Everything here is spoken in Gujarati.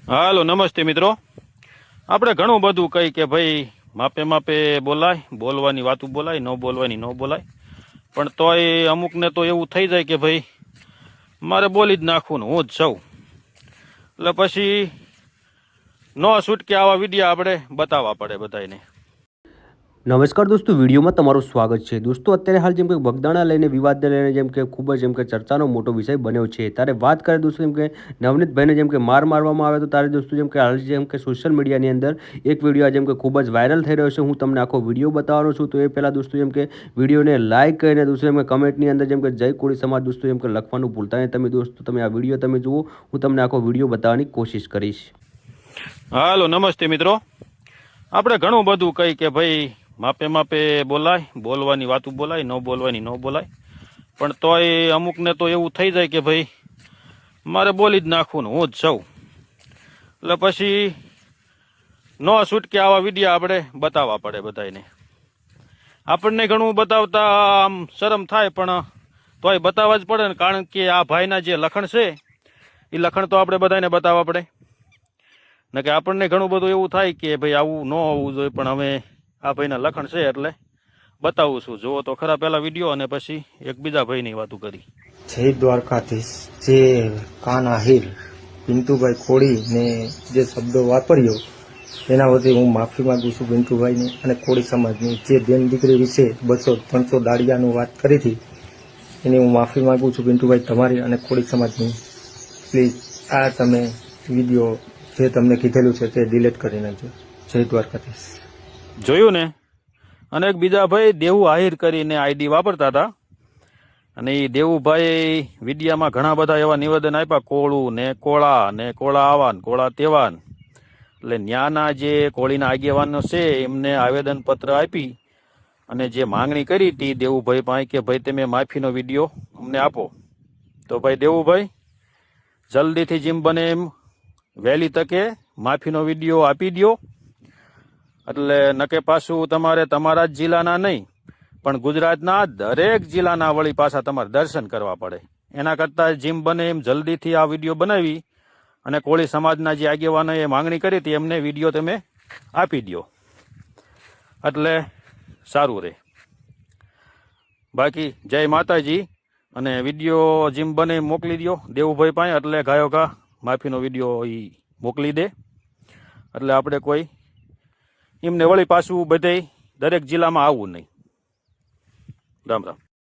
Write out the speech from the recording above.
હાલો નમસ્તે મિત્રો। આપણે ઘણું બધું કહી કે ભાઈ માપે માપે બોલાય, બોલવાની વાતું બોલાય, ન બોલવાની ન બોલાય, પણ તોય અમુકને તો એવું થઈ જાય કે ભાઈ મારે બોલી જ નાખવું ને હું જ સૌ, એટલે પછી નો છૂટકે આવા વિડીયો આપણે બતાવવા પડે બધાને। નમસ્કાર દોસ્તો, વિડીયોમાં તમારું સ્વાગત છે। દોસ્તો, અત્યારે હાલ જેમ કે બગદાણા લઈને વિવાદને લઈને જેમ કે ખૂબ જ ચર્ચાનો મોટો વિષય બન્યો છે। ત્યારે વાત કરીએ દોસ્તો જેમ કે નવનીતભાઈને જેમ કે માર મારવામાં આવે તો ત્યારે દોસ્તો જેમ કે હાલ જેમ કે સોશિયલ મીડિયાની અંદર એક વિડીયો જેમ કે ખૂબ જ વાયરલ થઈ રહ્યો છે। હું તમને આખો વિડીયો બતાવવાનો છું, તો એ પહેલાં દોસ્તો જેમ કે વિડીયોને લાઇક કરીને દોસ્તો જેમ કે કમેન્ટની અંદર જેમ કે જય કોળી સમાજ દોસ્તો જેમ કે લખવાનું ભૂલતા નહીં તમે દોસ્તો। તમે આ વિડીયો તમે જુઓ, હું તમને આખો વિડીયો બતાવવાની કોશિશ કરીશ। હાલો નમસ્તે મિત્રો। આપણે ઘણું બધું કહી કે ભાઈ માપે માપે બોલાય, બોલવાની વાતું બોલાય, ન બોલવાની ન બોલાય, પણ તોય અમુકને તો એવું થઈ જાય કે ભાઈ મારે બોલી જ નાખવું ને હું જ સૌ, એટલે પછી નો છૂટકે આવા વિડીયો આપણે બતાવવા પડે બધાને। આપણને ઘણું બતાવતા આમ શરમ થાય, પણ તોય બતાવવા જ પડે ને, કારણ કે આ ભાઈના જે લખણ છે એ લખણ તો આપણે બધાને બતાવવા પડે ને, કે આપણને ઘણું બધું એવું થાય કે ભાઈ આવું ન હોવું જોઈએ, પણ અમે આ ભાઈના લખણ છે એટલે બતાવું છું। જુઓ તો ખરા પહેલા વિડીયો, અને પછી એક બીજા ભાઈની વાતું કરી। જય દ્વારકાધીશ। જે કાન આહિર પિન્ટુભાઈ કોળી ને જે શબ્દો વાપર્યો એના વતી હું માફી માંગુ છું પિન્ટુભાઈને અને કોળી સમાજની। જે બેન દીકરી વિશે 200-300 દાડિયાનું વાત કરી હતી એની હું માફી માંગુ છું પિન્ટુભાઈ તમારી અને કોળી સમાજની। પ્લીઝ આ તમે વિડીયો જે તમને કીધેલું છે તે ડિલીટ કરી નાખજો। જય દ્વારકાધીશ। જોયું ને? અને એક બીજા ભાઈ દેવું આહિર કરીને આઈડી વાપરતા હતા, અને એ દેવુભાઈ વિડીયામાં ઘણા બધા એવા નિવેદન આપ્યા, કોળું ને કોળા ને કોળા આવા ને કોળા તેવા, એટલે ન્યાના જે કોળીના આગેવાનો છે એમને આવેદન પત્ર આપી અને જે માંગણી કરી હતી દેવુભાઈ પાસે કે ભાઈ તમે માફીનો વિડીયો અમને આપો, તો ભાઈ દેવુભાઈ જલ્દીથી જેમ બને એમ વહેલી તકે માફીનો વિડીયો આપી દો, એટલે નકે પાછું તમારે તમારા જ જિલ્લાના નહીં પણ ગુજરાતના દરેક જિલ્લાના વળી પાછા તમારે દર્શન કરવા પડે। એના કરતાં જેમ બને એમ જલ્દીથી આ વિડીયો બનાવી અને કોળી સમાજના જે આગેવાનોએ માંગણી કરી હતી એમને વિડીયો તમે આપી દો, એટલે સારું રહે। બાકી જય માતાજી, અને વિડીયો જેમ બને એમ મોકલી દો દેવુભાઈ પાસે, એટલે ગાયો ઘા માફીનો વિડીયો એ મોકલી દે, એટલે આપણે કોઈ એમને વળી પાછું બધે દરેક જિલ્લામાં આવવું નહીં। રામ રામ।